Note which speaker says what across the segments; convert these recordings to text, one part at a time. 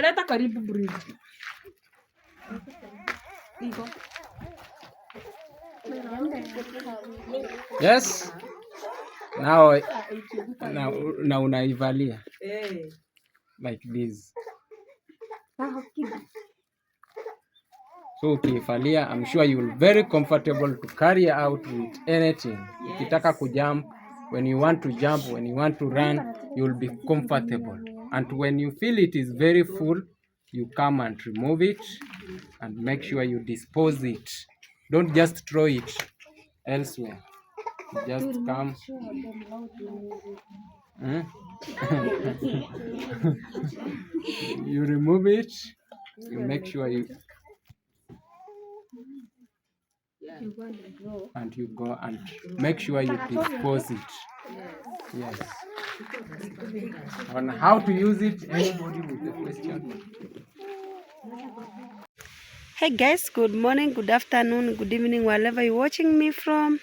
Speaker 1: Leta karibu bridge. Yes. Now unaivalia like this. So ukivalia, I'm sure you'll very comfortable to carry out with anything. Ukitaka kujump, when you want to jump, when you want to run, you'll be comfortable. And when you feel it is very full, you come and remove it and make sure you dispose it. Don't just throw it elsewhere. You just come. You remove it. You make sure you and you go and make sure you dispose it. Yes. On how to use it, anybody with a question?
Speaker 2: Hey guys, good morning, good afternoon, good evening, wherever you're watching me from.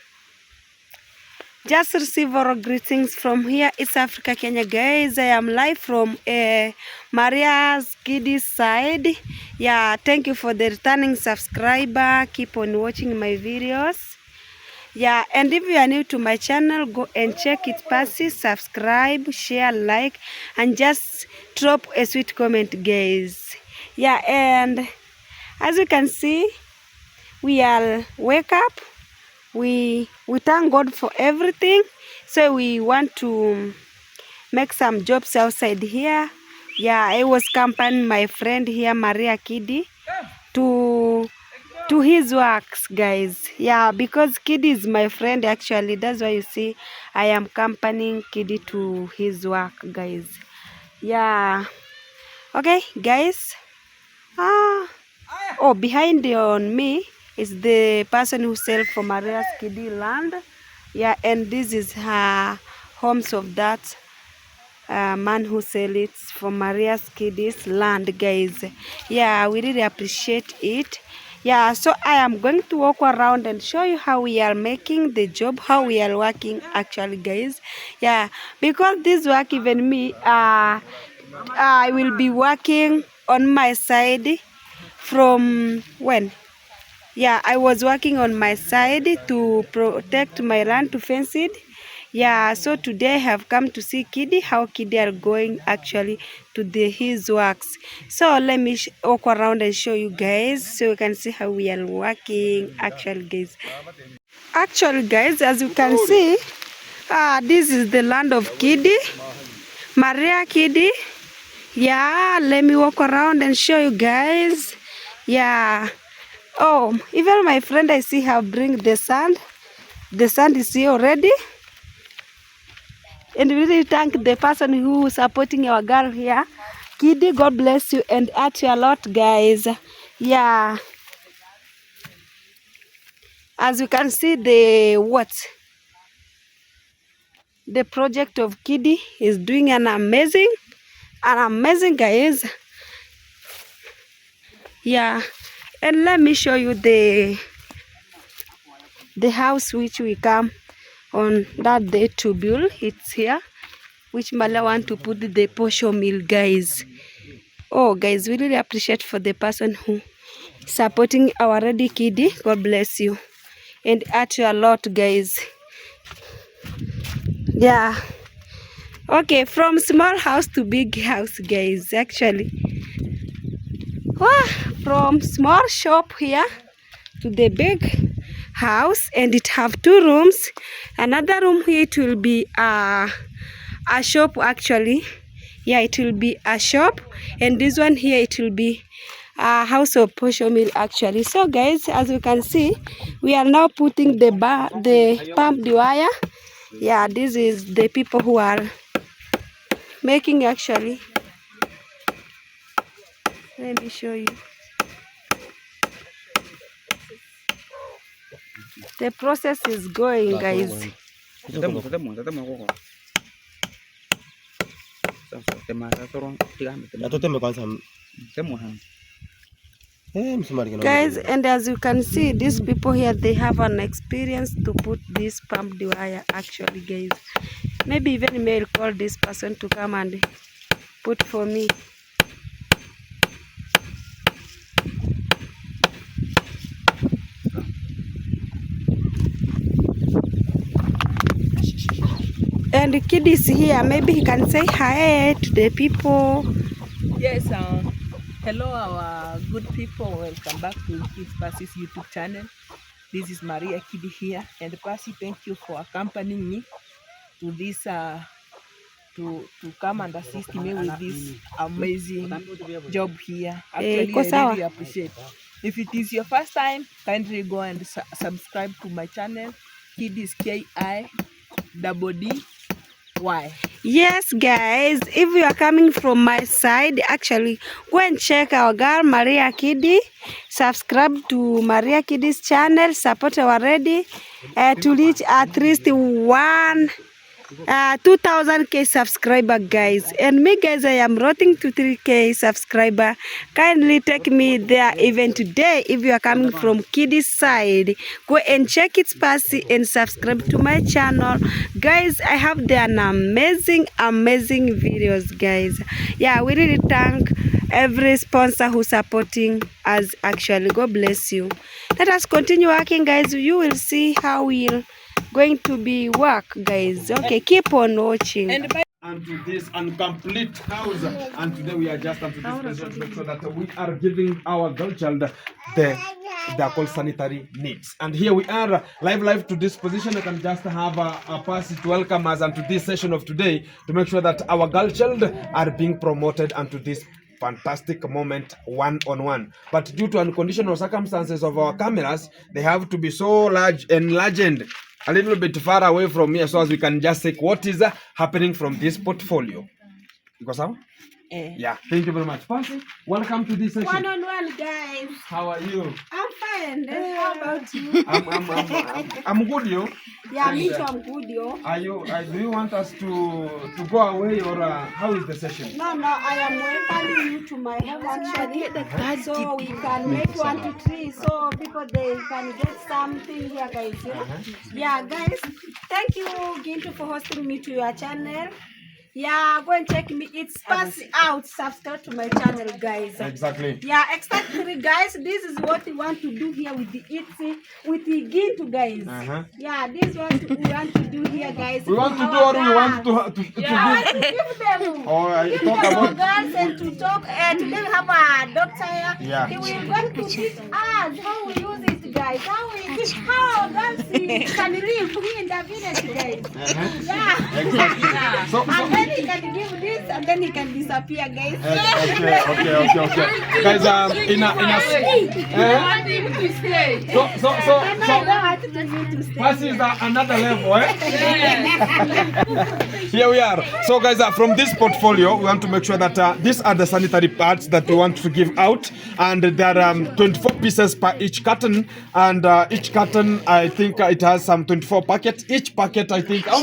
Speaker 2: Just receive our greetings from here, East Africa, Kenya, guys. I am live from Maria's Kiddie side. Yeah, thank you for the returning subscriber. Keep on watching my videos. Yeah, and if you are new to my channel, go and check it first. Subscribe, share, like, and just drop a sweet comment, guys. Yeah, and as you can see, we are wake up. We thank God for everything. So we want to make some jobs outside here. Yeah, I was accompanying my friend here, Maria Kiddie, to his works, guys. Yeah, because Kiddie is my friend actually. That's why you see I am accompanying Kiddie to his work, guys. Yeah. Okay, guys. Oh, behind on me is the person who sells for Maria's Kiddie land. Yeah, and this is her homes of that man who sells it for Maria's Kiddie's land, guys. Yeah, we really appreciate it. Yeah, so I am going to walk around and show you how we are making the job, how we are working actually, guys. Yeah, because this work, even me, I will be working on my side from when? Yeah, I was working on my side to protect my land, to fence it. Yeah, so today I have come to see Kiddie, how Kiddie are going actually to his works. So let me walk around and show you guys so you can see how we are working actually, guys. Actually, guys, as you can see, this is the land of Kiddie, Maria Kiddie. Yeah, let me walk around and show you guys. Yeah. Oh, even my friend I see have bring the sand. The sand is here already. And we really thank the person who is supporting our girl here. Kiddie, God bless you and at you a lot, guys. Yeah. As you can see, the project of Kiddie is doing an amazing, guys. Yeah. And let me show you the house which we come on that day to build. It's here, which Mala want to put the posho mill, guys. Oh, guys, we really appreciate for the person who supporting our ready Kiddie. God bless you and at you a lot, guys. Yeah. Okay, from small house to big house, guys. Actually, from small shop here to the big house, and it have 2 rooms. Another room here, it will be a shop actually. Yeah, it will be a shop, and this one here, it will be household portion meal actually. So guys, as you can see, we are now putting the pumped wire. Yeah, this is the people who are making actually. Let me show you. The process is going, guys. Guys, and as you can see, these people here, they have an experience to put this pumped wire actually, guys. Maybe even may call this person to come and put for me. And the kid is here. Maybe he can say hi to the people.
Speaker 3: Yes, hello our good people. Welcome back to Kids Percy's YouTube channel. This is Maria Kidi here, and Percy, thank you for accompanying me to this to come and assist me with this amazing job here. Actually, I really appreciate. If it is your first time, kindly go and subscribe to my channel. Kidi is KIDDY.
Speaker 2: Yes, guys, if you are coming from my side, actually go and check our girl Maria Kidi. Subscribe to Maria Kidi's channel. Support our ready to reach at least 2000k subscriber, guys. And me, guys, I am rooting to 3k subscriber. Kindly take me there even today. If you are coming from Kidi's side, go and check its Percy and subscribe to my channel, guys. I have done amazing videos, guys. Yeah, we really thank every sponsor who's supporting us actually. God bless you. Let us continue working, guys. You will see how we'll going to be work, guys. Okay, keep on watching.
Speaker 4: And to this incomplete house, and today we are just to this to make sure that we are giving our girl child the called sanitary needs. And here we are live to this position. I can just have a Percy to welcome us and to this session of today to make sure that our girl child are being promoted onto this fantastic moment one-on-one. But due to unconditional circumstances of our cameras, they have to be so large and enlarged a little bit far away from here so as we can just take what is happening from this portfolio. Because yeah, thank you very much. Percy, welcome to this session.
Speaker 2: One-on-one, guys.
Speaker 4: How are you?
Speaker 2: I'm fine. How about you?
Speaker 4: I'm good, you.
Speaker 2: Yeah, me too, I'm good, yo.
Speaker 4: Do you want us to go away, or how is the session?
Speaker 2: No, I am welcoming you to my home actually. So we can make 1, 2, 3 so people they can get something here, guys. Yeah, guys, thank you, Gintu, for hosting me to your channel. Yeah, go and check me. It's Percy out. Subscribe to my channel, guys.
Speaker 4: Exactly.
Speaker 2: Yeah, exactly, guys. This is what we want to do here with the Gintu, guys. Yeah, this is what we want to do here, guys.
Speaker 4: We want to do what we want to
Speaker 2: give them.
Speaker 4: Talk about
Speaker 2: girls and to talk. And today we have a doctor here.
Speaker 4: Yeah.
Speaker 2: He will going to teach us how we use it, guys. How girls can live here in the village, guys. Yeah.
Speaker 4: Exactly. So,
Speaker 2: and then he can give this, and then he can disappear, guys.
Speaker 4: Okay. Guys, in a Percy is another level, eh? Here we are. So, guys, from this portfolio, we want to make sure that these are the sanitary parts that we want to give out, and there are 24 pieces per each carton, and each carton, I think it has some 24 packets. Each packet, I think, how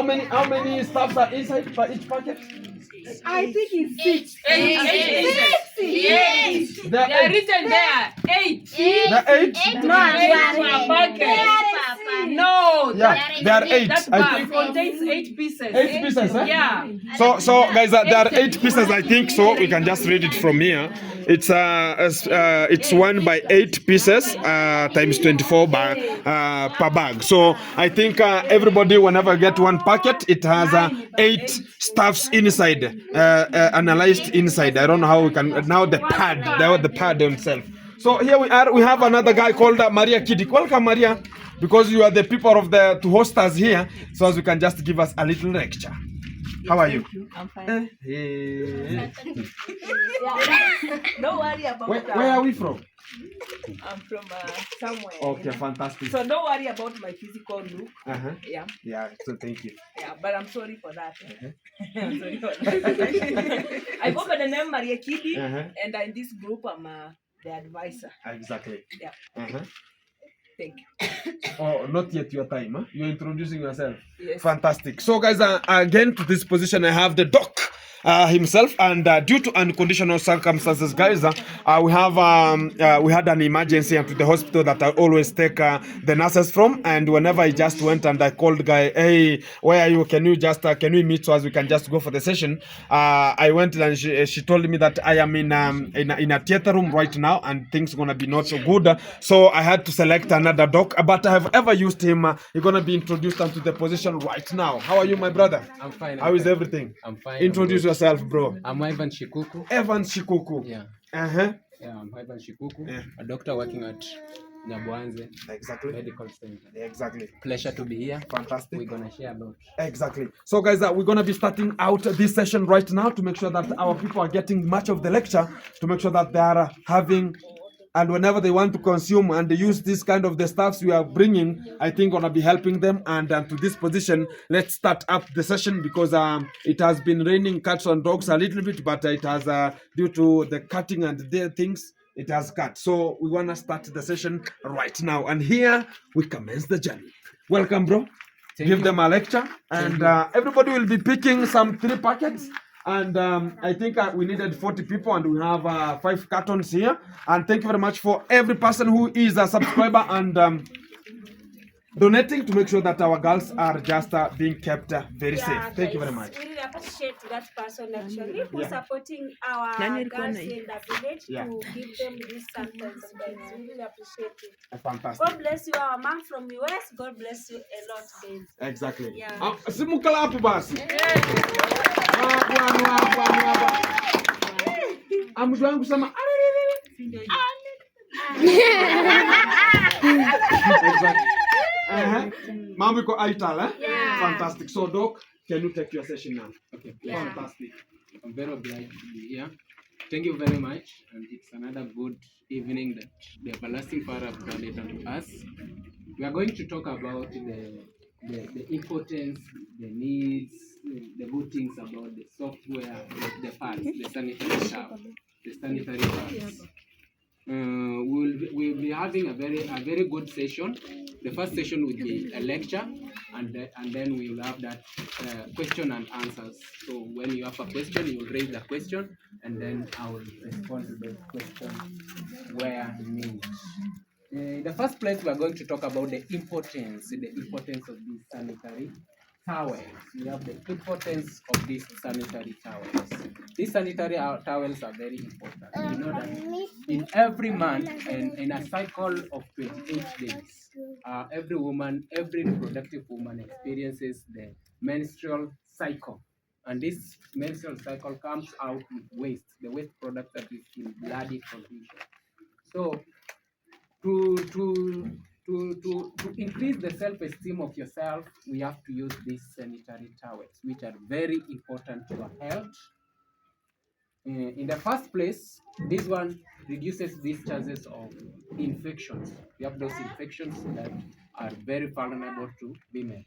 Speaker 4: many stuffs are inside for each packet?
Speaker 2: I think it's 6.
Speaker 3: 8. They are written there. 8.
Speaker 4: The 8?
Speaker 3: No.
Speaker 4: Yeah, there are 8.
Speaker 3: That bag contains 8 pieces.
Speaker 4: 8 pieces, eh?
Speaker 3: Yeah.
Speaker 4: So guys, there are 8 pieces, I think. So we can just read it from here. It's 1 by 8 pieces times 24 per bag. So I think everybody, whenever get one packet, it has 8 stuffs inside, analyzed inside. I don't know how we can now the pad themselves. So here we are. We have another guy called Maria Kidi. Welcome, Maria, because you are the people of to host us here, so as you can just give us a little lecture. How are you?
Speaker 3: Thank you. I'm fine.
Speaker 4: Hey.
Speaker 3: Don't worry about
Speaker 4: Where are we from?
Speaker 3: I'm from somewhere.
Speaker 4: Okay, fantastic.
Speaker 3: So don't worry about my physical look. Yeah.
Speaker 4: Yeah, so thank you.
Speaker 3: Yeah, but I'm sorry for that. I'm sorry for that. I go by the name Maria Kidi, and in this group I'm the advisor.
Speaker 4: Exactly.
Speaker 3: Yeah. Thank you.
Speaker 4: Oh, not yet your time, huh? You're introducing yourself.
Speaker 3: Yes.
Speaker 4: Fantastic. So, guys, again, to this position, I have the doc himself, and due to unconditional circumstances, guys, we had an emergency to the hospital that I always take the nurses from, and whenever I just went and I called guy, hey, where are you? Can you just can we meet so as we can just go for the session? I went and she told me that I am in a theater room right now, and things gonna be not so good. So I had to select another doc, but I have ever used him. You're gonna be introduced into the position right now. How are you, my brother?
Speaker 1: I'm fine.
Speaker 4: How is everything?
Speaker 1: I'm fine.
Speaker 4: Introduce yourself, bro.
Speaker 1: I'm Ivan Shikuku.
Speaker 4: Evan Shikuku.
Speaker 1: Yeah. Yeah, I'm Ivan Shikuku, a doctor working at Nyabuanze Medical Center.
Speaker 4: Exactly.
Speaker 1: Pleasure to be here.
Speaker 4: Fantastic.
Speaker 1: We're gonna share a lot.
Speaker 4: Exactly. So, guys, we're gonna be starting out this session right now to make sure that our people are getting much of the lecture, to make sure that they are having, and whenever they want to consume and they use this kind of the stuffs we are bringing, I think gonna be helping them. And to this position, let's start up the session, because it has been raining cats and dogs a little bit, but it has due to the cutting and the things, it has cut. So we wanna start the session right now, and here we commence the journey. Welcome, bro. Give them a lecture, and everybody will be picking some 3 packets. And I think we needed 40 people, and we have 5 cartons here. And thank you very much for every person who is a subscriber and donating to make sure that our girls are just being kept very safe. Thank you very much.
Speaker 2: We really appreciate that person actually who's supporting our girls in the village to give them this sometimes. Guys. We really appreciate it.
Speaker 4: Fantastic.
Speaker 2: God bless you, our mom from US. God bless you a lot, guys.
Speaker 4: Exactly.
Speaker 2: Yeah.
Speaker 4: Simukala hapo basi. Amjua wangu sema Mambo iko ital, eh?
Speaker 2: Yeah.
Speaker 4: Fantastic. So, Doc, can you take your session now?
Speaker 1: Okay.
Speaker 2: Yeah.
Speaker 4: Fantastic.
Speaker 1: I'm very obliged to be here. Thank you very much, and it's another good evening that the everlasting Father have granted unto us. We are going to talk about the importance, the needs, the good things about the software, the parts, the sanitary stuff, the sanitary parts. We'll be having a very good session. The first session will be a lecture, and then we will have that question and answers. So when you have a question, you will raise the question, and then I will respond to the question where needed. In the first place, we are going to talk about the importance of these sanitary towels. We have the importance of these sanitary towels. These sanitary towels are very important. You know that in every month and in a cycle of 28 days, every reproductive woman experiences the menstrual cycle. And this menstrual cycle comes out with waste, the waste product that is in bloody condition. So to increase the self-esteem of yourself, we have to use these sanitary towels, which are very important to our health. In the first place, this one reduces these chances of infections. We have those infections that are very vulnerable to women.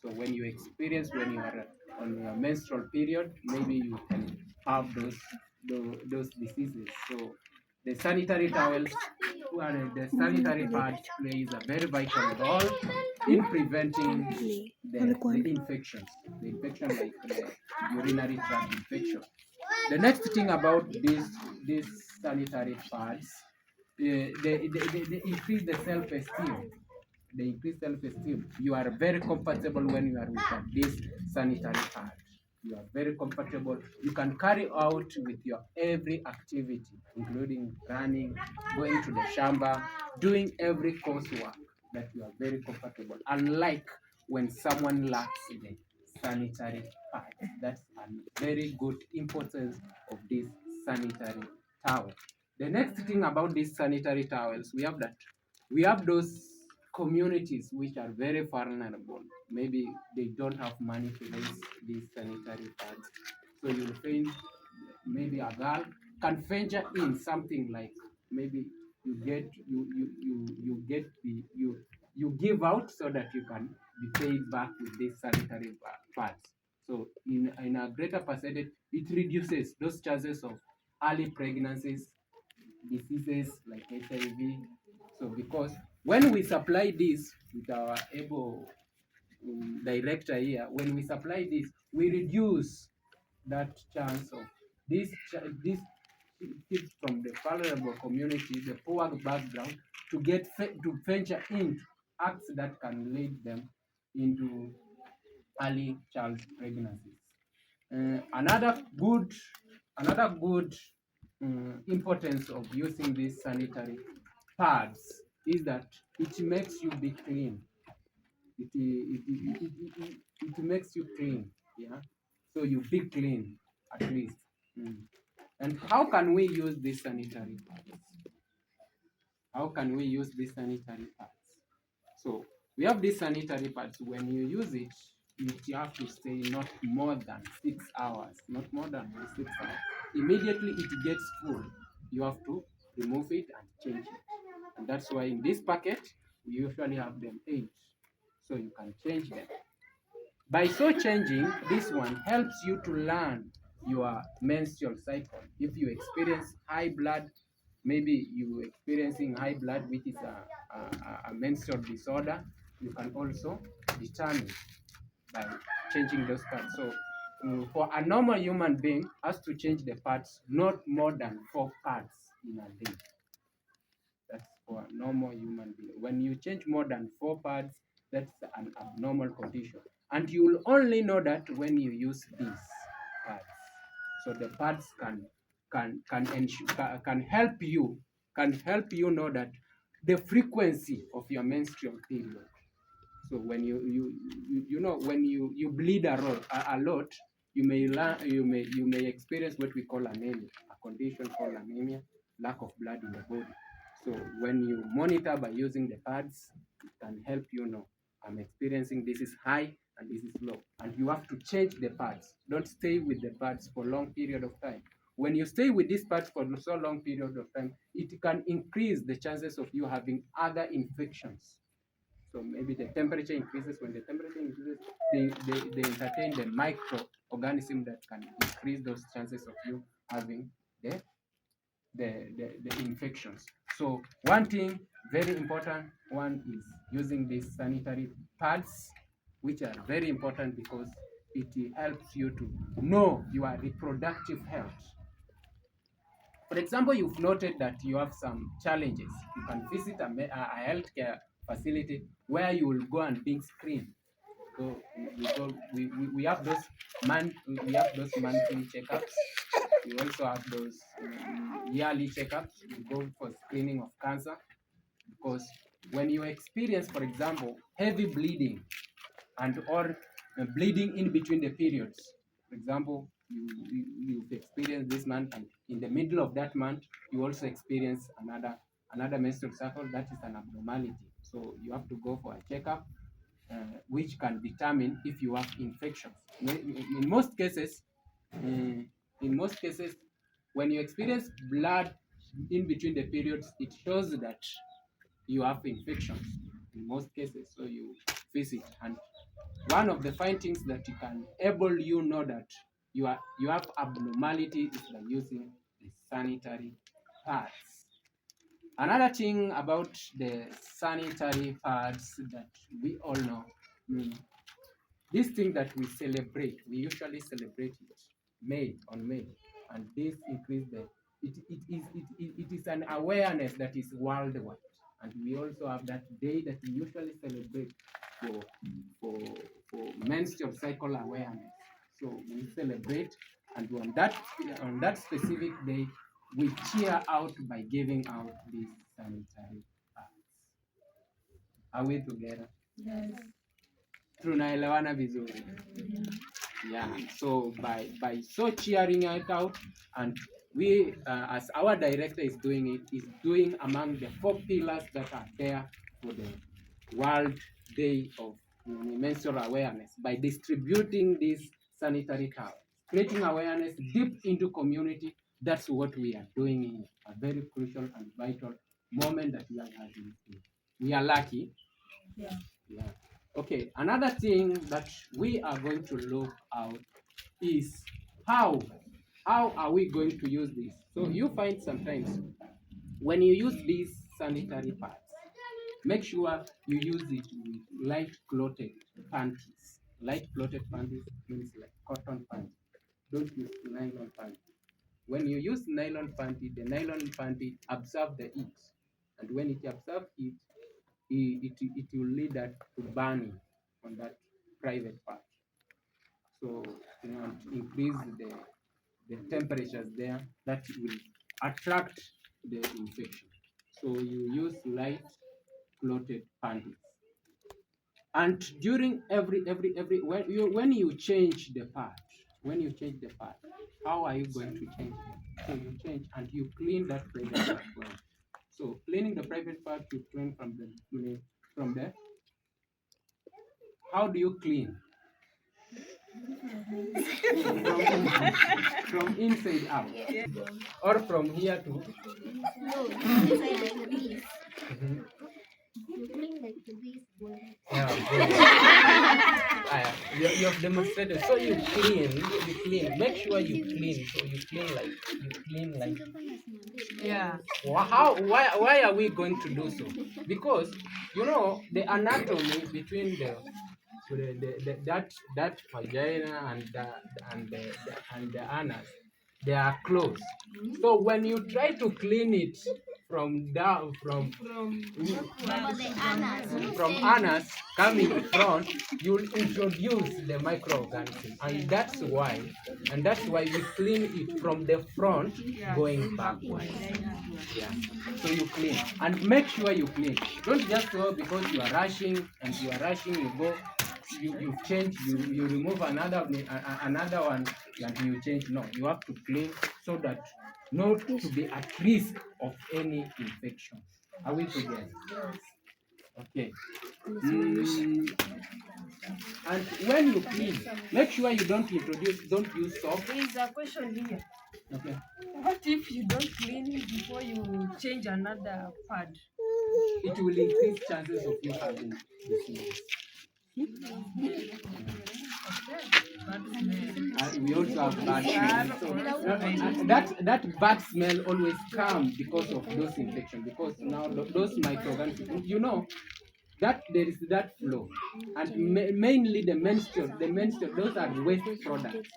Speaker 1: So when you are on your menstrual period, maybe you can have those diseases. So the sanitary towels and the sanitary pads plays a very vital role in preventing the infections like the urinary tract infection. The next thing about these sanitary pads, they increase the self-esteem. They increase self-esteem. You are very comfortable when you are with this sanitary pad. You are very comfortable. You can carry out with your every activity, including running, going to the shamba, doing every coursework, that you are very comfortable. Unlike when someone lacks the sanitary pad. That's a very good importance of this sanitary towel. The next thing about these sanitary towels, we have those communities which are very vulnerable, maybe they don't have money to raise these sanitary pads. So you'll find maybe a girl can venture in something like maybe you give out so that you can be paid back with these sanitary pads. So in a greater percentage, it reduces those chances of early pregnancies, diseases like HIV. So because when we supply this with our able director here, when we supply this, we reduce that chance of this kids from the vulnerable community, the poor background, to to venture into acts that can lead them into early child pregnancies. Another good importance of using these sanitary pads is that it makes you be clean. It makes you clean, yeah. So you be clean at least. And how can we use these sanitary pads? How can we use these sanitary pads? So we have these sanitary pads. When you use it, you have to stay not more than 6 hours, not more than 6 hours. Immediately it gets full, you have to remove it and change it. And that's why in this packet, we usually have them 8, so you can change them. By so changing, this one helps you to learn your menstrual cycle. If you experience high blood, maybe you experiencing high blood, which is a menstrual disorder, you can also determine by changing those parts. So for a normal human being, has to change the parts not more than 4 parts in a day. That's for a normal human being. When you change more than 4 pads, that's an abnormal condition. And you will only know that when you use these pads. So the pads can help you know that the frequency of your menstrual period. So when you know when you bleed a lot, you may experience what we call anemia, a condition called anemia, lack of blood in the body. So when you monitor by using the pads, it can help you know I'm experiencing this is high and this is low, and you have to change the pads. Don't stay with the pads for a long period of time. When you stay with these pads for so long period of time, it can increase the chances of you having other infections. So maybe the temperature increases. When the temperature increases, they entertain the microorganism that can increase those chances of you having the infections. So one thing, very important one, is using these sanitary pads, which are very important because it helps you to know your reproductive health. For example, you've noted that you have some challenges. You can visit a healthcare facility where you will go and being screened. So we have those monthly checkups. We also have those yearly checkups. We go for screening of cancer, because when you experience, for example, heavy bleeding and or bleeding in between the periods. For example, you've experienced this month, and in the middle of that month, you also experience another menstrual cycle. That is an abnormality. So you have to go for a checkup, which can determine if you have infections. In most cases, when you experience blood in between the periods, it shows that you have infections in most cases. So you visit, and one of the findings that you can able you know that you have abnormality is by using the sanitary pads. Another thing about the sanitary pads that we all know, this thing that we celebrate, we usually celebrate it May, and this increase it is an awareness that is worldwide, and we also have that day that we usually celebrate for for for menstrual cycle awareness. So we celebrate, and on that specific day, we cheer out by giving out these sanitary pads. Are we together?
Speaker 2: Yes.
Speaker 1: Tunaelewana vizuri. Yeah. So by so cheering it out, and we as our director is doing among the 4 pillars that are there for World Day of Menstrual Awareness by distributing these sanitary towels, creating awareness deep into community. That's what we are doing here. A very crucial and vital moment that we are having. We are lucky. Yeah. Okay. Another thing that we are going to look out is how are we going to use this? So you find sometimes when you use these sanitary pads, make sure you use it with light clothed panties. Light clothed panties means like cotton panty. Don't use nylon panty. When you use nylon panty, the nylon panty absorbs the heat, and when it absorbs heat, it will lead that to burning on that private part. So you want to increase the temperatures there that will attract the infection. So you use light clothed panties. And during every when you change the pad, how are you going to change them? So you change and you clean that private part well. So cleaning the private part, you clean from the how do you clean? From inside out, or from here to Mhm. Yeah, good. You have demonstrated. So you clean. Make sure you clean. So you clean like.
Speaker 3: Yeah.
Speaker 1: Why are we going to do so? Because the anatomy between that vagina and the anus, they are close. So when you try to clean it from down from anus coming front, you'll introduce the microorganism, and that's why we clean it from the front going backwards. Yeah. So you clean and make sure you clean. Don't just go because you are rushing you go you change you remove another one and you change. No, you have to clean so that not to be at risk of any infection. Are we together? Okay. And when you clean, make sure you don't use soap.
Speaker 5: There is a question here.
Speaker 1: Okay.
Speaker 5: What if you don't clean it before you change another pad?
Speaker 1: It will increase chances of you having disease. We also have bad smell. So that bad smell always comes because of those infections. Because now those microorganisms, that there is that flow, and mainly the menstrual, those are waste products.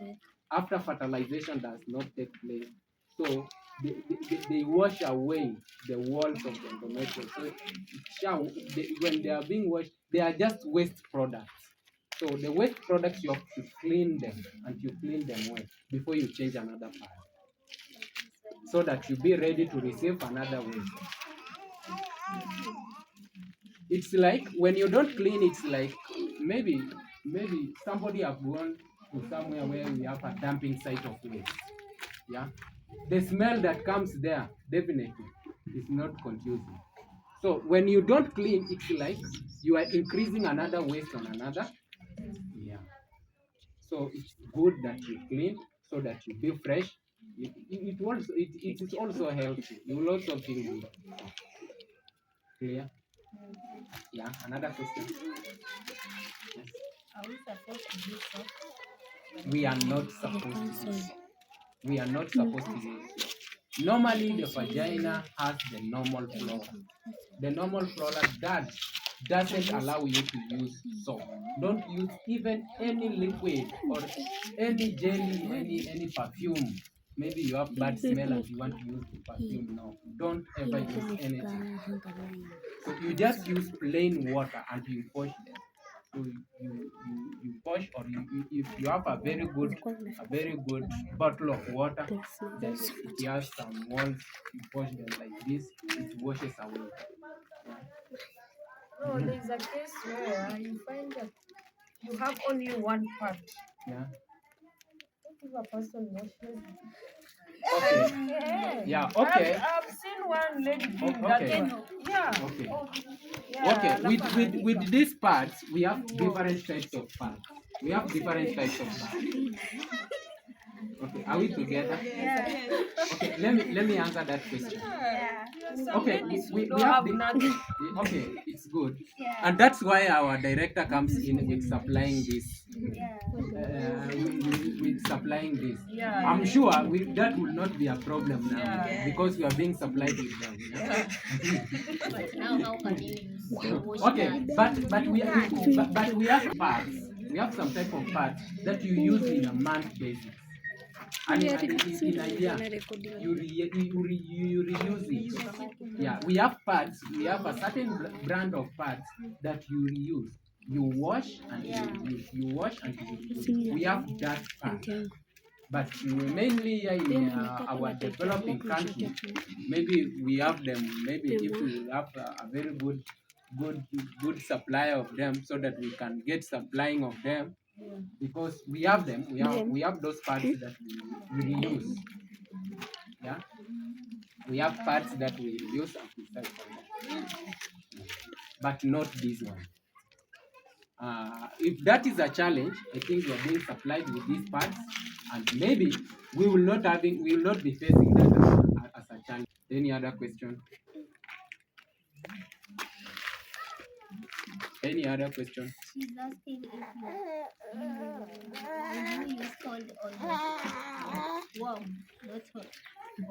Speaker 1: After fertilization does not take place, so they wash away the walls of the endometrium. So when they are being washed, they are just waste products. So the waste products, you have to clean them, and you clean them well before you change another pad, so that you be ready to receive another waste. It's like when you don't clean, it's like maybe somebody have gone to somewhere where we have a dumping site of waste. Yeah, the smell that comes there definitely is not confusing. So when you don't clean, it's like you are increasing another waste on another. Yeah. So it's good that you clean so that you be fresh. It is also healthy. You will also feel good. Clear? Yeah. Another question. Yes.
Speaker 5: Are we supposed to do so?
Speaker 1: We are not supposed to use. We are not supposed to use. Normally, the vagina has the normal flora. The normal flora that doesn't allow you to use soap. Don't use even any liquid or any jelly, any perfume. Maybe you have bad smell and you want to use the perfume. No, don't ever use anything. So you just use plain water and you wash them. So you wash, or if you have a very good bottle of water, then it has some walls, you wash them like this, it washes away.
Speaker 5: No, there is a case where you find that you have only one pad.
Speaker 1: Yeah.
Speaker 5: What if a person washes?
Speaker 1: Okay. Yeah. Okay.
Speaker 5: I've seen one lady doing
Speaker 1: Okay.
Speaker 5: that one. Yeah.
Speaker 1: Okay. Okay, with these parts, we have different types of parts. We have different types of parts. Okay, are we together? Okay, let me answer that question. Okay, we have the, okay, it's good, and that's why our director comes in with supplying this. With supplying this, I'm sure that will not be a problem now because we are being supplied with them. Yeah?
Speaker 5: Now how can you use
Speaker 1: Okay, but we have parts. We have some type of parts that you use in a month basis. And in a year, you reuse it. Yeah, we have parts. We have a certain brand of parts that you reuse. You wash and you reuse. You wash and you reuse. We have that part. But mainly here in our developing country, maybe we have them. Maybe if we have a very good supply of them, so that we can get supplying of them, because we have them. We have those parts that we reuse. Yeah, we have parts that we reuse and we sell for them, but not this one. If that is a challenge, I think we are being supplied with these parts, and maybe we will not be facing that as a challenge. Any other question? Any other question?
Speaker 5: She's asking if you use cold or hot. Wow, not hot.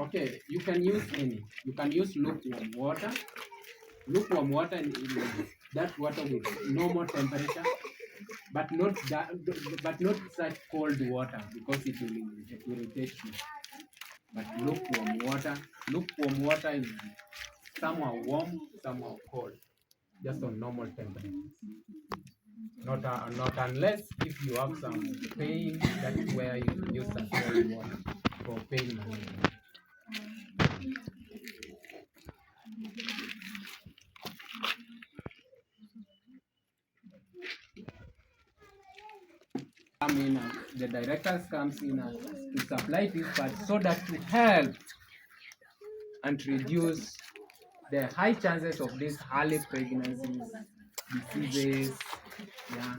Speaker 1: Okay, you can use any. You can use lukewarm water. Lukewarm water is that water with normal temperature, but not such cold water, because it will irritate you. But lukewarm water is somehow warm, somehow cold, just on normal temperature. Not unless if you have some pain, that's where you use a cold water for pain management. The directors comes in to supply these parts so that to help and reduce the high chances of these early pregnancies, diseases, yeah,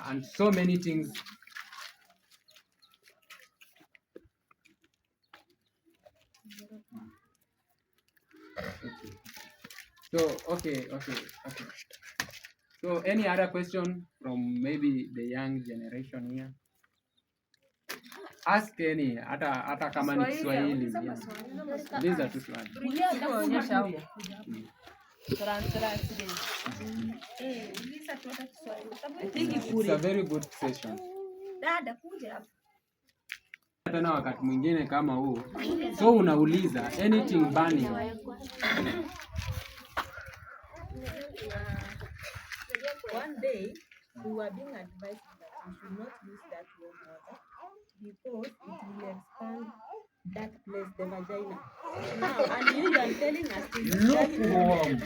Speaker 1: and so many things. Okay. So any other question from maybe the young generation here? Ask any, hata kama ni Kiswahili. Uliza tu swali. It's a very good session. Tena wakati mwingine kama huu, so unauliza anything burning.
Speaker 3: One day, we were being advised that we should not use that warm water because it will expand that place, the vagina. Now, and you are telling us to use
Speaker 1: lukewarm.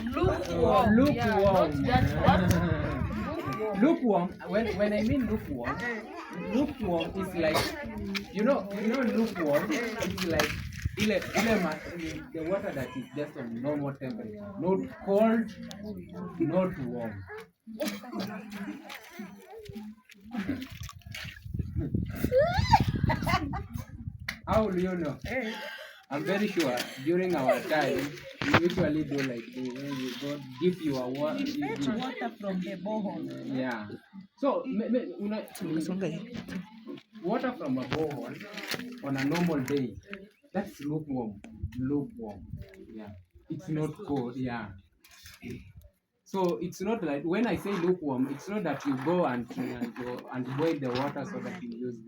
Speaker 1: Lukewarm. When I mean lukewarm is like, you know lukewarm. It's like the water that is just on normal temperature, not cold, not warm. How will you know? I'm very sure during our time we usually do like this. When you go give you a water,
Speaker 3: water from the borehole.
Speaker 1: Yeah. So water from a borehole on a normal day, that's lukewarm. Yeah. It's not cold. Yeah. So it's not like when I say lukewarm, it's not that you go and boil the water so that you use it.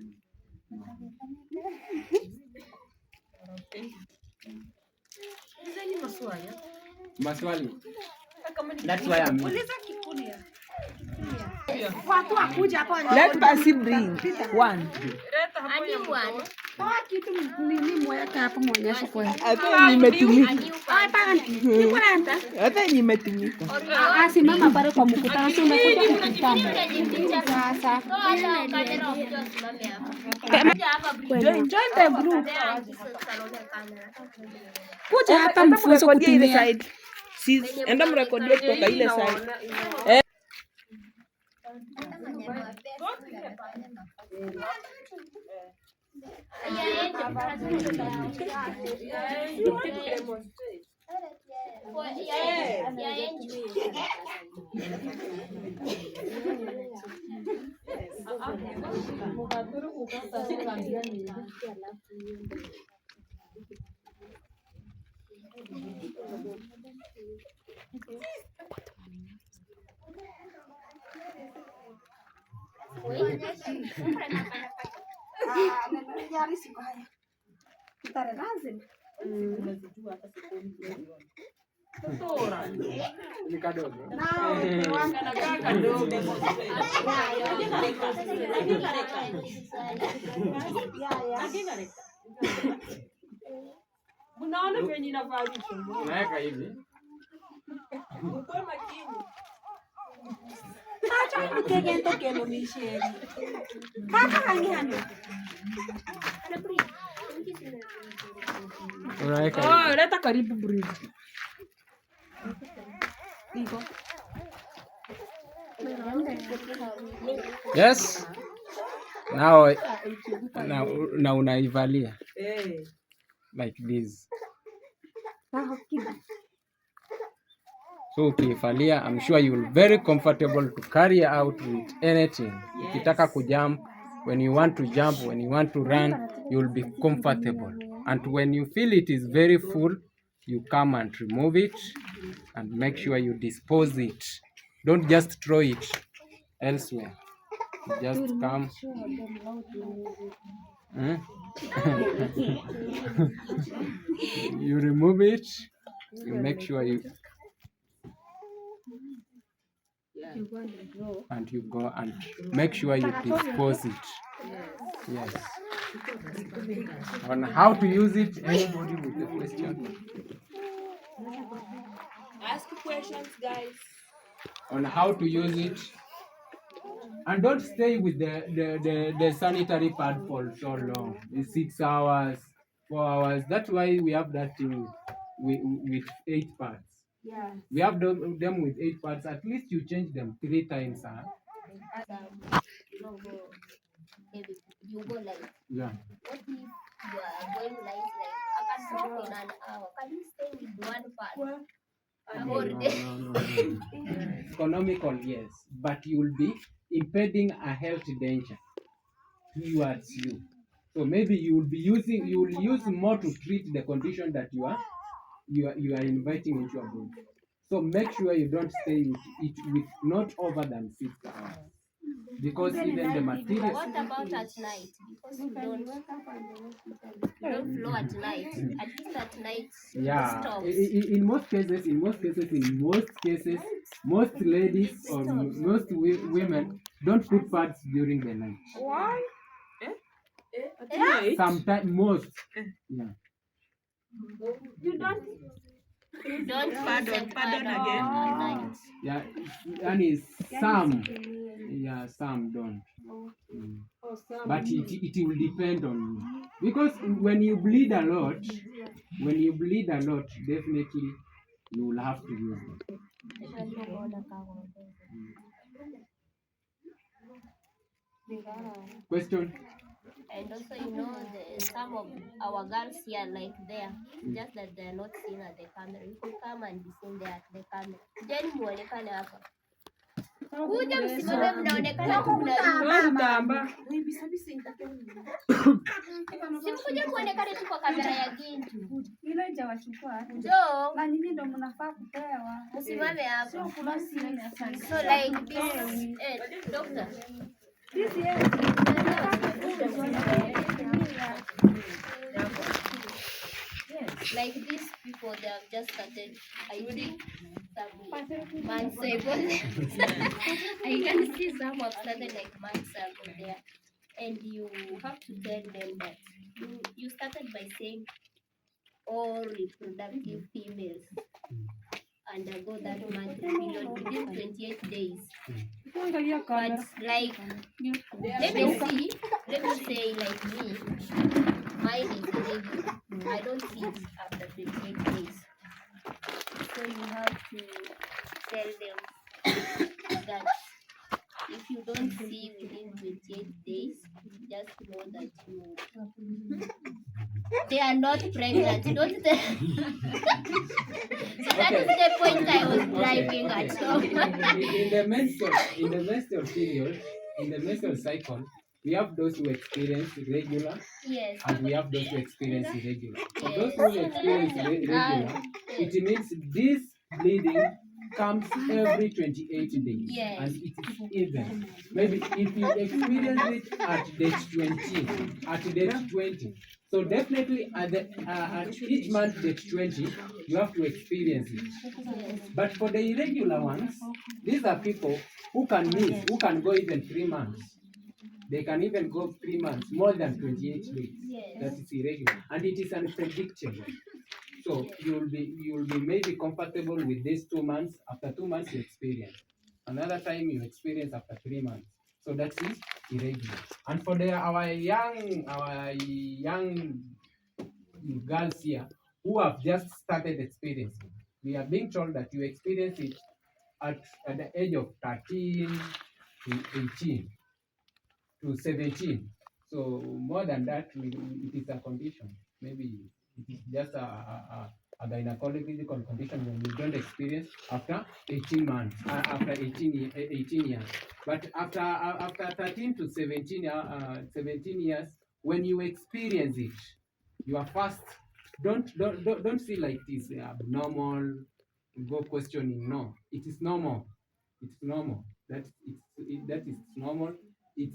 Speaker 1: Maswali. That's why I'm here.
Speaker 3: Let Pasi bring one.
Speaker 5: A new one.
Speaker 3: Hata nimetumika.
Speaker 2: Simama pale kwa mkutano, si umekuja mkutano. Sasa join the group. Kuja hapa mfunzo kutumia
Speaker 3: enda mrekodie kutoka ile side.
Speaker 1: Ni kadogo. Unaweka hivi. Unaweka hivi.
Speaker 3: Leta karibu bridge.
Speaker 1: Yes. Now unaivalia like this. So ukiivalia, I'm sure you'll very comfortable to carry out with anything. Ukitaka kujump, when you want to jump, when you want to run, you'll be comfortable. And when you feel it is very full, you come and remove it and make sure you dispose it. Don't just throw it elsewhere. Just come. You remove it. You make sure you and you go and make sure you dispose it. Yes. On how to use it, anybody with a question?
Speaker 3: Ask questions, guys.
Speaker 1: On how to use it. And don't stay with the sanitary pad for so long. It's 6 hours, 4 hours. That's why we have that thing with 8 pads. Yeah. We have them with 8 pads. At least you change them 3 times. Huh?
Speaker 6: You go like,
Speaker 1: yeah.
Speaker 6: What if you are going like I can walk in an hour? Can you stay with one part?
Speaker 1: No. Economical, yes, but you will be impeding a health danger towards you. So maybe you will use more to treat the condition that you are inviting into your body. So make sure you don't stay with it with not over than 6 hours. Because even the material.
Speaker 6: What about at night? Because you don't flow at night. At least at night.
Speaker 1: Yeah.
Speaker 6: Stops.
Speaker 1: In most cases, most ladies or most women don't put pads during the night.
Speaker 3: Why?
Speaker 1: Sometimes most. Yeah.
Speaker 6: You don't
Speaker 3: Pardon again.
Speaker 1: Yeah, and some. Yeah, some don't. But it will depend on you. Because when you bleed a lot, definitely you will have to use it. Question?
Speaker 6: And also, some of our girls here, like there, just that they're not seen at the camera. You could come and be seen there at the camera. Then muonekane hapa. Kuja msimame mnaonekana
Speaker 3: Tamba.
Speaker 6: Simkuja muonekane tu kwa kamera ya Gintu.
Speaker 5: Ile haijawachukua.
Speaker 6: Njoo.
Speaker 5: Na nyinyi ndio mnafaa kupewa.
Speaker 6: Msimame hapa.
Speaker 5: Sio kuna serious.
Speaker 6: So like this, doctor.
Speaker 5: This
Speaker 6: Like these people, they have just started, I think, some months ago. I can see some have started like months ago there. And you have to tell them that you started by saying all reproductive females undergo that monthly period within 28 days. But like, let me say like me, mine is irregular. I don't see it after 28 days. So you have to tell them that if you don't see within 28 days, just know that they are not pregnant. Don't tell. So that is the point I was driving at home.
Speaker 1: In the menstrual period, in the menstrual cycle, we have those who experience regular,
Speaker 6: Yes.
Speaker 1: and we have those who experience irregular. For those
Speaker 6: Yes.
Speaker 1: who experience regular, it means this bleeding comes every 28 days,
Speaker 6: Yes.
Speaker 1: and it is even. Maybe if you experience it at date 20, so definitely at each month date 20, you have to experience it. But for the irregular ones, these are people who can miss, who can go even 3 months. They can even go 3 months, more than 28 days.
Speaker 6: Yes.
Speaker 1: That is irregular, and it is unpredictable. So you will be maybe comfortable with these 2 months. After 2 months, you experience. Another time you experience after 3 months. So that is irregular. And for our young girls here who have just started experiencing, we are being told that you experience it at the age of 13 to 18 to 17. So more than that, it is a condition. Maybe it is just a gynecological condition when you don't experience after 18 months, after 18 years. But after 13 to 17 years, when you experience it, you are fast. Don't feel like it is abnormal. Go questioning. No, it is normal. It's normal. That is normal. It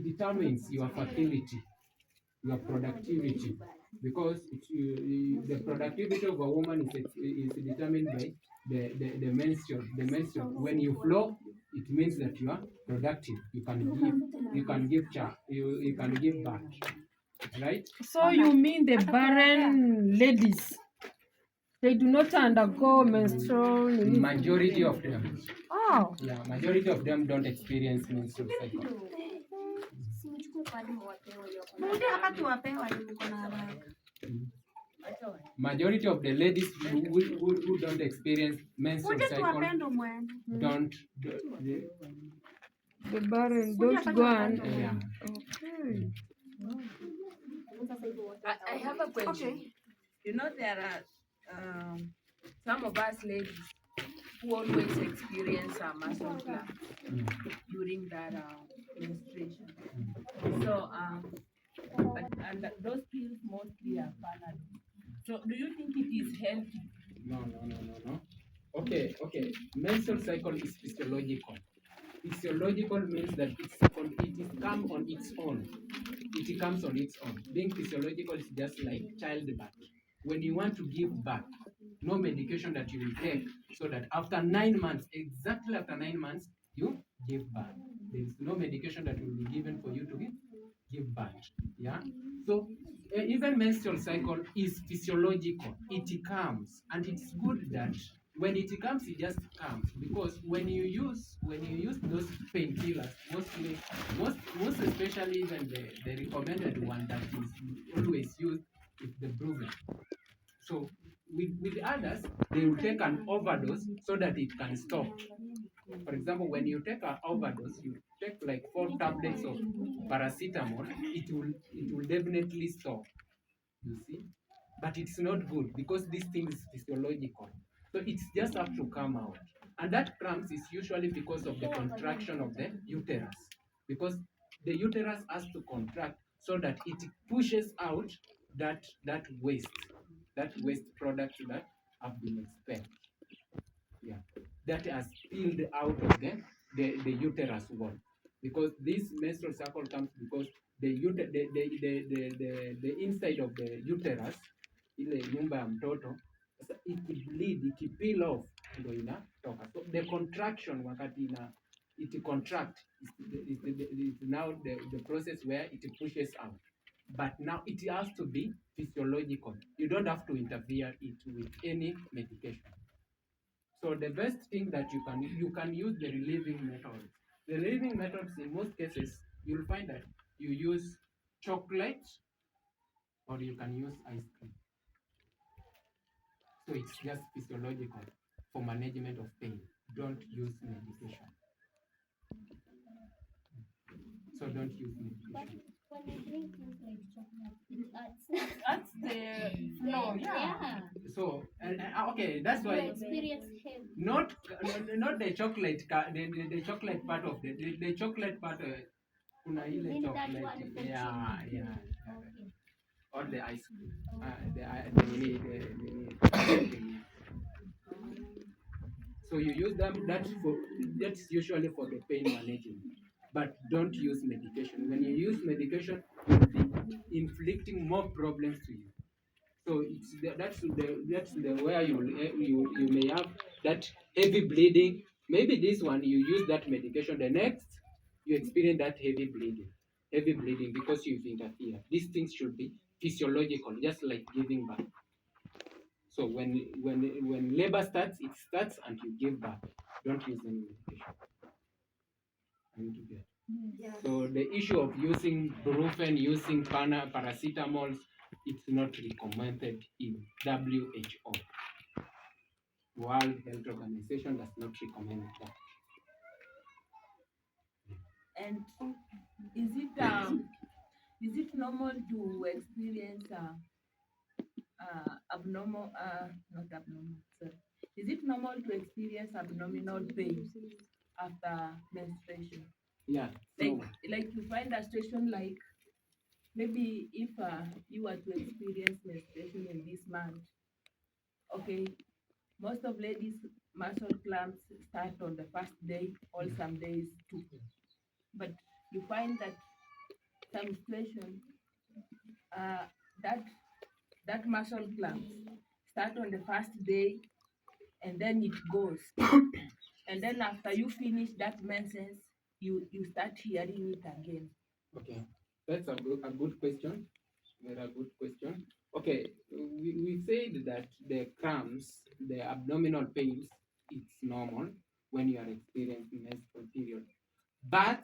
Speaker 1: determines your fertility, your productivity, because the productivity of a woman is determined by the menstrual. The menstrual. When you flow, it means that you are productive. You can give birth, right?
Speaker 5: So you mean the barren ladies, they do not undergo menstrual release?
Speaker 1: Majority of them.
Speaker 5: Oh,
Speaker 1: Yeah, majority of them don't experience menstrual cycle. Majority of the ladies who don't experience menstrual cycle don't.
Speaker 5: the barren don't go and
Speaker 1: Yeah.
Speaker 5: okay.
Speaker 3: I have a question. You know, there are some of us ladies who always experience a muscle cramp during that menstruation. So, and those pills mostly are Panadol. So, do you think it is healthy?
Speaker 1: No. Okay. Menstrual cycle is physiological. Physiological means that it is come on its own. It comes on its own. Being physiological is just like childbirth. When you want to give birth, no medication that you will take, so that after 9 months, exactly after 9 months, you give birth. There is no medication that will be given for you to give birth. Yeah. So even menstrual cycle is physiological. It comes, and it's good that when it comes, it just comes, because when you use those painkillers, most especially even the recommended one that is always used is the Brufen. So with others, they will take an overdose so that it can stop. For example, when you take an overdose, you take like 4 tablets of paracetamol, it will definitely stop. You see, but it's not good because this thing is physiological. So it's just have to come out, and that cramps is usually because of the contraction of the uterus, because the uterus has to contract so that it pushes out that waste product that have been expelled. Yeah, that has spilled out of the uterus wall, because this menstrual cycle comes because the inside of the uterus, ile nyumba ya mtoto, sasa ikibleed, ikipeel off, ndio inatoka. So the contraction, wakati it contract is now the process where it pushes out, but now it has to be physiological. You don't have to interfere it with any medication. So the best thing that you can use the relieving methods. The relieving methods, in most cases, you'll find that you use chocolate, or you can use ice cream. So it's just physiological. for management of pain. Don't use medication. So don't use
Speaker 6: But
Speaker 1: medication.
Speaker 6: when you drink things like chocolate, it adds.
Speaker 3: That's the flow, yeah.
Speaker 1: So okay, that's
Speaker 6: You
Speaker 1: why
Speaker 6: experience heavy.
Speaker 1: not the chocolate the chocolate part of the chocolate part. Kuna ile
Speaker 6: Mean that
Speaker 1: chocolate,
Speaker 6: one for
Speaker 1: yeah,
Speaker 6: children.
Speaker 1: yeah,
Speaker 6: Okay.
Speaker 1: or the ice cream.
Speaker 6: Okay.
Speaker 1: The so you use them. That's usually for the pain management, but don't use medication. When you use medication, you'll be inflicting more problems to you. So that's the where you may have that heavy bleeding. Maybe this one you use that medication. The next you experience that heavy bleeding because you've interfered. These things should be physiological, just like giving birth. So when labor starts, it starts and you give birth. Don't use any medication. Are you together? So the issue of using Brufen, using paracetamol, it's not recommended in WHO. World Health Organization does not recommend that.
Speaker 3: And is it normal to experience abnormal not abnormal, sorry. Is it normal to experience abdominal pain after menstruation?
Speaker 1: Yeah.
Speaker 3: Like
Speaker 1: So
Speaker 3: like you find a situation like maybe if you were to experience menstruation in this month, okay, most of ladies muscle cramps start on the first day or some days too. But you find that some situation uh, that that muscle cramps start on the first day and then it goes. And then after you finish that menses, you start hearing it again.
Speaker 1: okay, that's a good question. Very good question. Okay, we said that the cramps, the abdominal pains, it's normal when you are experiencing menstrual period. But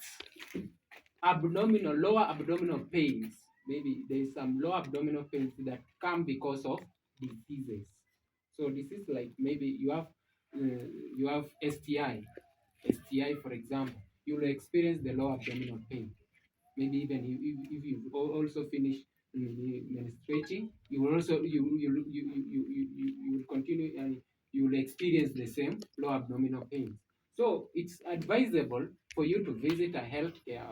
Speaker 1: lower abdominal pains, maybe there is some lower abdominal pains that come because of diseases. So this is like maybe you have STI for example, you will experience the lower abdominal pain. Maybe even if you also finish menstruating, you will also you will continue and you will experience the same low abdominal pains. So it's advisable for you to visit a healthcare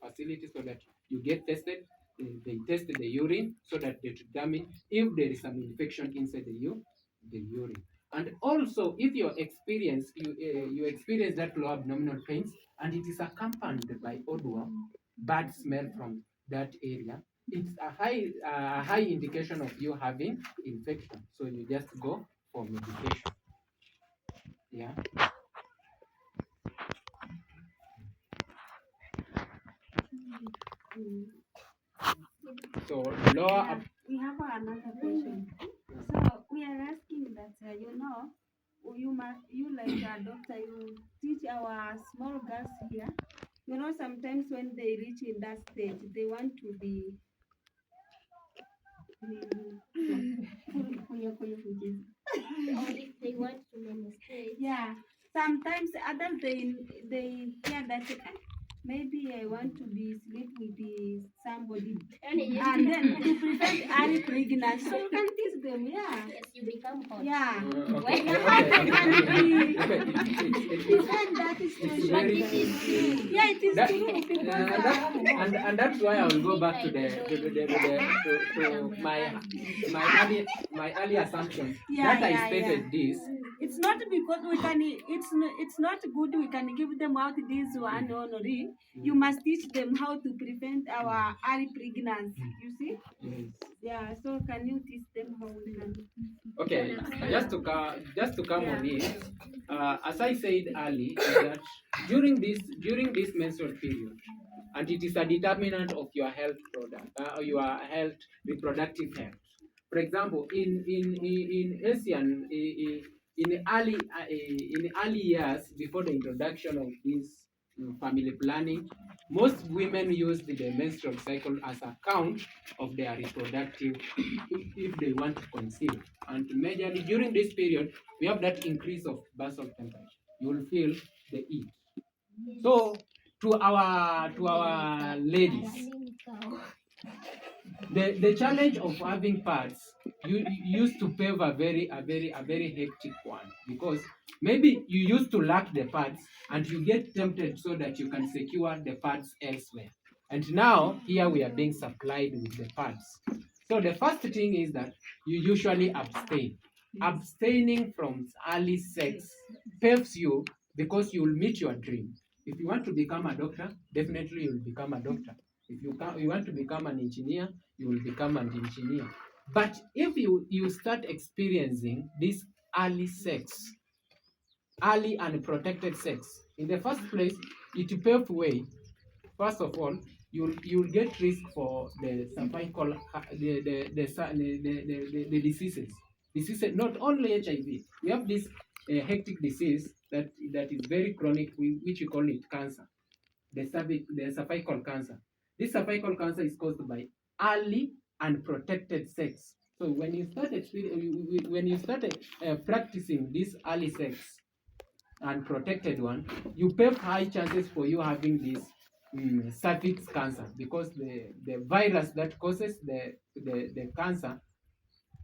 Speaker 1: facility so that you get tested. They test the urine so that they determine if there is some infection inside the urine. And also, if you experience that low abdominal pains and it is accompanied by odor, bad smell from that area, it's a high indication of you having infection. So you just go for medication. Yeah. So lower
Speaker 2: Yeah, we have another question. So we are asking that you like a doctor, you teach our small girls here. Sometimes when they reach in that stage, they want to be
Speaker 6: Or if they want to menstruate.
Speaker 2: yeah. Sometimes adults they hear that maybe I want to be sleep with somebody, and then to prevent early pregnancy. So you can teach them, yeah.
Speaker 6: Yes, you become hot.
Speaker 2: Yeah.
Speaker 1: okay.
Speaker 2: Prevent that situation. Yeah, it is
Speaker 1: That,
Speaker 2: true because
Speaker 1: and that's why I will go back to to my early assumption that I stated this.
Speaker 2: it's not because it's not good we can give them out this one only. You must teach them how to prevent our early pregnancy. You see?
Speaker 1: Yes.
Speaker 2: Yeah. So can you teach them how we can?
Speaker 1: Okay, just to come on it, as I said early, is that during this menstrual period, and it is a determinant of your health your health reproductive health. For example, in Asian in early years before the introduction of this family planning. Most women use the menstrual cycle as a count of their reproductive if they want to conceive. And majorly during this period, we have that increase of basal temperature. You will feel the heat. So to our ladies, the challenge of having pads you used to pave a very hectic one, because maybe you used to lack the pads and you get tempted so that you can secure the pads elsewhere, and now here we are being supplied with the pads. So the first thing is that you usually abstain. Abstaining from early sex paves you, because you will meet your dream. If you want to become a doctor, definitely you will become a doctor. If you want to become an engineer, you will become an engineer. But if you start experiencing this early sex, early and protected sex, in the first place, it paves way. First of all, you'll get risk for the cervical the diseases. Diseases, not only HIV. We have this hectic disease that is very chronic, which we call it cancer, the cervical cancer. This cervical cancer is caused by early and protected sex. So when you start practicing this early sex and protected one, you pave high chances for you having this cervix cancer, because the virus that causes the cancer,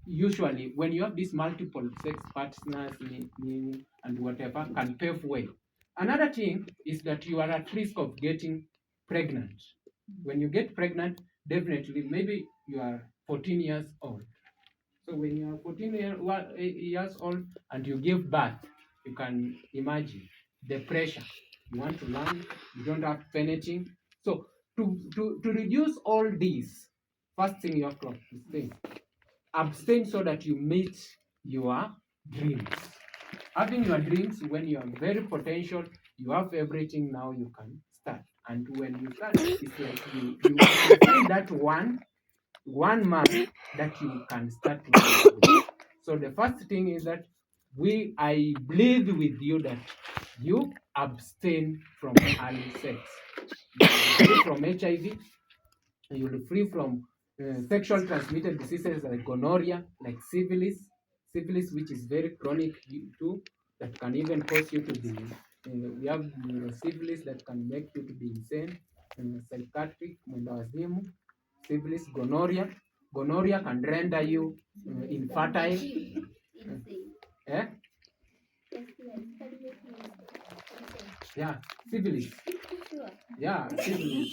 Speaker 1: usually when you have these multiple sex partners and whatever, can pave way. Another thing is that you are at risk of getting pregnant. When you get pregnant, definitely, maybe you are 14 years old. So when you are 14 years old and you give birth, you can imagine the pressure. You want to learn, you don't have anything. So to reduce all these, first thing you have to abstain so that you meet your dreams. Having your dreams, when you are very potential, you have everything, now you can start. And when you start, it's like you find that one man that you can start with. So the first thing is that I believe with you that you abstain from early sex. You will be free from HIV, you'll be free from sexual transmitted diseases like gonorrhea, like syphilis, which is very chronic too, that can even cause you to be. We have syphilis that can make you to be insane, psychiatric, mwendawazimu, syphilis, gonorrhea. Gonorrhea can render you infertile. Eh? Yeah, syphilis. Yeah, syphilis.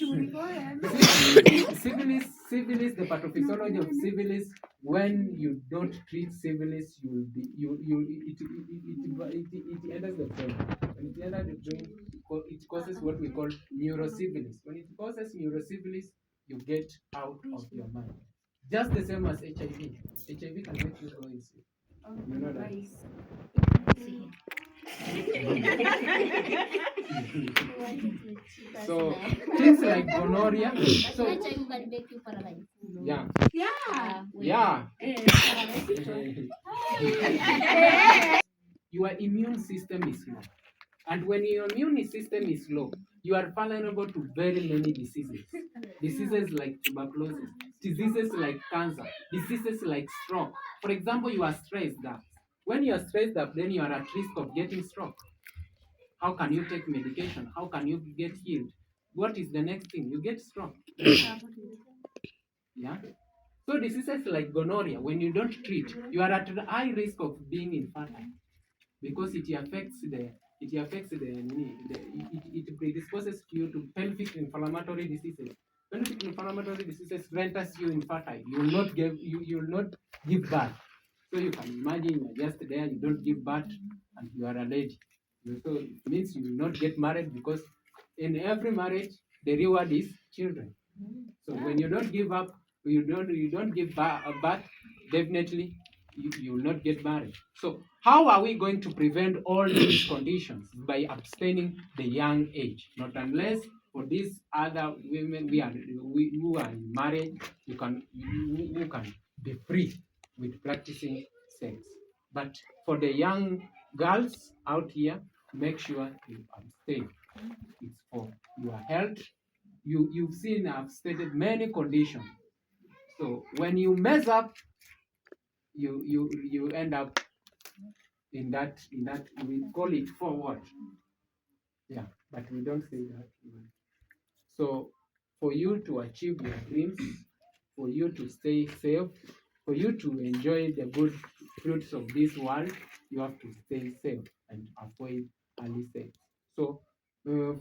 Speaker 1: Syphilis, the pathophysiology of syphilis, when you don't treat syphilis, you will be it enters the brain. When it enters the brain, it causes what we call neurosyphilis. When it causes neurosyphilis, you get out of your mind. Just the same as HIV. HIV can make you go insane. You know that. So things like gonorrhea. So
Speaker 6: HIV can make you paralyzed.
Speaker 1: yeah.
Speaker 6: Yeah.
Speaker 1: Your immune system is low. And when your immune system is low, you are vulnerable to very many diseases. Diseases like tuberculosis, diseases like cancer, diseases like stroke. For example, you are stressed up. When you are stressed up, then you are at risk of getting stroke. How can you take medication? How can you get healed? What is the next thing? You get stroke. Yeah. So diseases like gonorrhea, when you don't treat, you are at high risk of being infertile, because it predisposes you to pelvic inflammatory diseases. Pelvic inflammatory diseases renders you infertile. You will not give birth. So you can imagine you're just there, you don't give birth, and you are a lady. So it means you will not get married, because in every marriage the reward is children. So when you don't give up, you don't give birth, definitely you will not get married. So how are we going to prevent all these conditions? By abstaining the young age, not unless for these other women who are married, who can be free with practicing sex. But for the young girls out here, make sure you abstain. It's for your health. You've seen I've stated many conditions. So when you mess up, you end up in that we call it forward. Yeah, but we don't say that. So for you to achieve your dreams, for you to stay safe, for you to enjoy the good fruits of this world, you have to stay safe and avoid early sex. So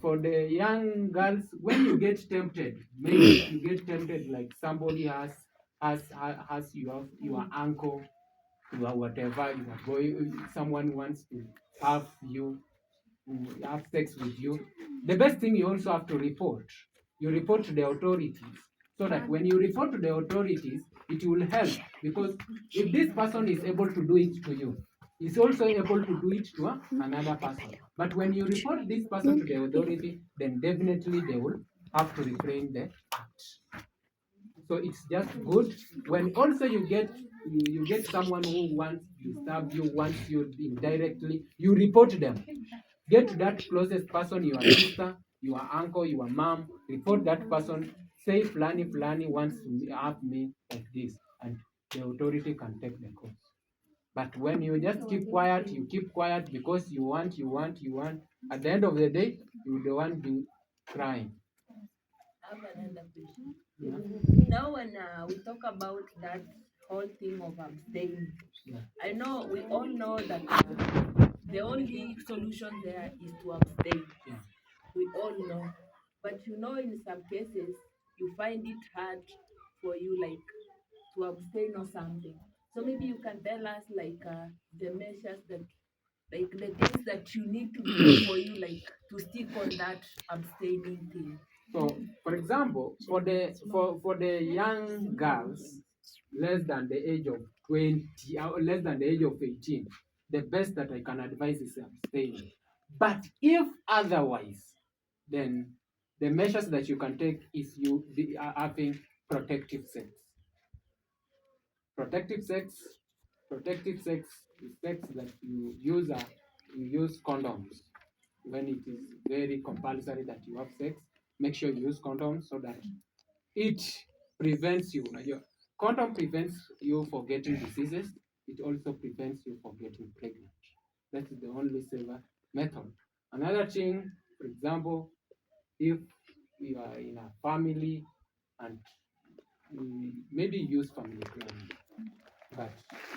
Speaker 1: for the young girls, when you get tempted, maybe you get tempted like somebody has your uncle, your whatever, you are going, someone wants to have you have sex with you, the best thing you also have to report. You report to the authorities so that when you report to the authorities, it will help because if this person is able to do it to you, he's also able to do it to another person. But when you report this person to the authority, then definitely they will have to refrain the act. So it's just good when also you get someone who wants to disturb you, wants you indirectly, you report them. Get to that closest person, your sister, your uncle, your mom, report that person, say Flani wants to have me like this, and the authority can take the course. But when you just keep quiet, you keep quiet because you want, at the end of the day, you're the one be crying.
Speaker 3: I have another question.
Speaker 1: Yeah.
Speaker 3: Now, when we talk about that whole thing of abstaining,
Speaker 1: Yeah.
Speaker 3: I know we all know that the only solution there is to abstain.
Speaker 1: Yeah.
Speaker 3: We all know. But you know, in some cases, you find it hard for you, like, to abstain or something. So maybe you can tell us, like, the measures that, like, the things that you need to do for you, like, to stick on that abstaining thing.
Speaker 1: So, for example, for the young girls less than the age of 20 or less than the age of 18, the best that I can advise is abstaining. But if otherwise, then the measures that you can take is having protective sex. Protective sex, protective sex is sex that you use condoms. When it is very compulsory that you have sex, make sure you use condoms so that it prevents you. Your condom prevents you for getting diseases. It also prevents you from getting pregnant. That is the only safer method. Another thing, for example, if you are in a family and maybe use family planning, but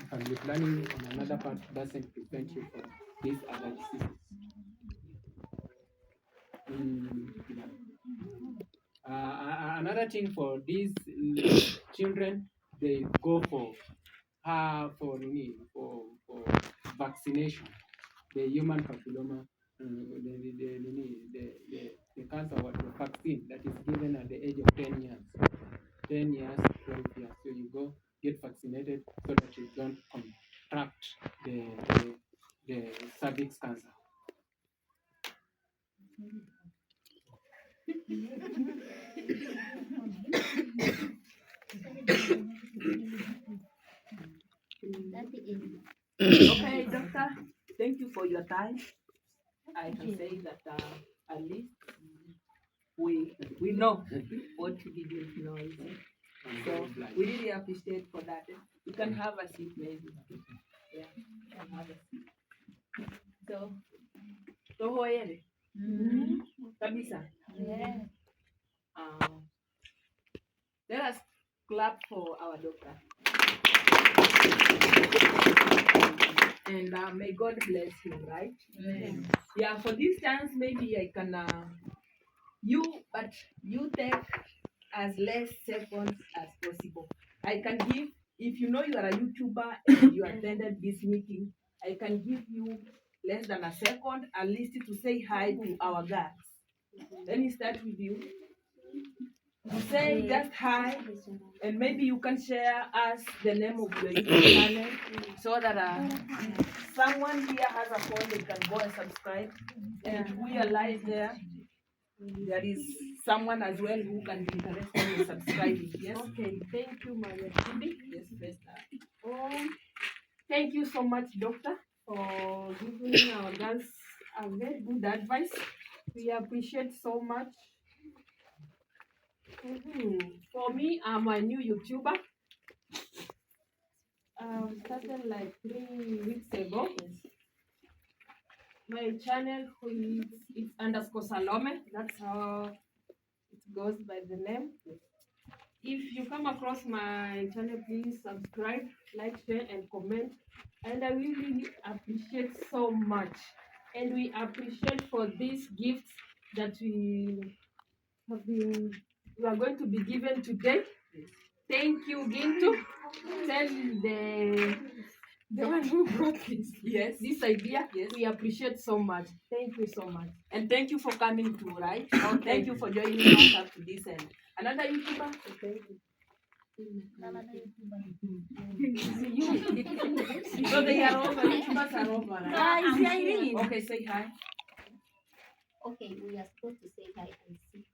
Speaker 1: family planning on another part doesn't prevent you from these other diseases. Yeah. Another thing for these children, they go for vaccination, the human papilloma, the cancer the vaccine that is given at the age of 10 years, 10 years, 12 years. So you go get vaccinated so that you don't contract the cervix cancer.
Speaker 6: That is
Speaker 3: Okay, doctor, thank you for your time. I can say that at least we know what we didn't know. So we really appreciate for that. You can have a seat, maybe. Yeah, you can have a seat. So, Toho yele. Kabisa.
Speaker 6: yeah.
Speaker 3: Let us clap for our doctor. And may God bless him, right?
Speaker 5: Amen.
Speaker 3: Yeah, for this chance, maybe I can you take as less seconds as possible. I can give, if you know you are a YouTuber and you attended this meeting, I can give you less than a second at least to say hi to our guys. Let me start with you. To say just hi, and maybe you can share us the name of your YouTube channel so that someone here has a phone, they can go and subscribe. And if we are live there, there is someone as well who can be interested in subscribing. Yes.
Speaker 5: Okay, thank you, Maria Kibi.
Speaker 3: Yes, first.
Speaker 5: Thank you so much, doctor, for giving our girls a very good advice. We appreciate so much. For me, I'm a new YouTuber. Started like 3 weeks ago. My channel is it's underscore Salome. That's how it goes by the name. If you come across my channel, please subscribe, like, share, and comment. And I really appreciate so much. And we appreciate for these gifts that we are going to be given today. Thank you, Gintu. Tell the one who brought this idea.
Speaker 3: Yes.
Speaker 5: We appreciate so much. Thank you so much.
Speaker 3: And thank you for coming too, right?
Speaker 5: Okay.
Speaker 3: Thank you for joining us up to this end. Another YouTuber?
Speaker 5: Thank you.
Speaker 3: So they are over, YouTubers are over, right?
Speaker 6: Hi,
Speaker 3: Okay, say hi.
Speaker 6: Okay, we are supposed to say hi and sit.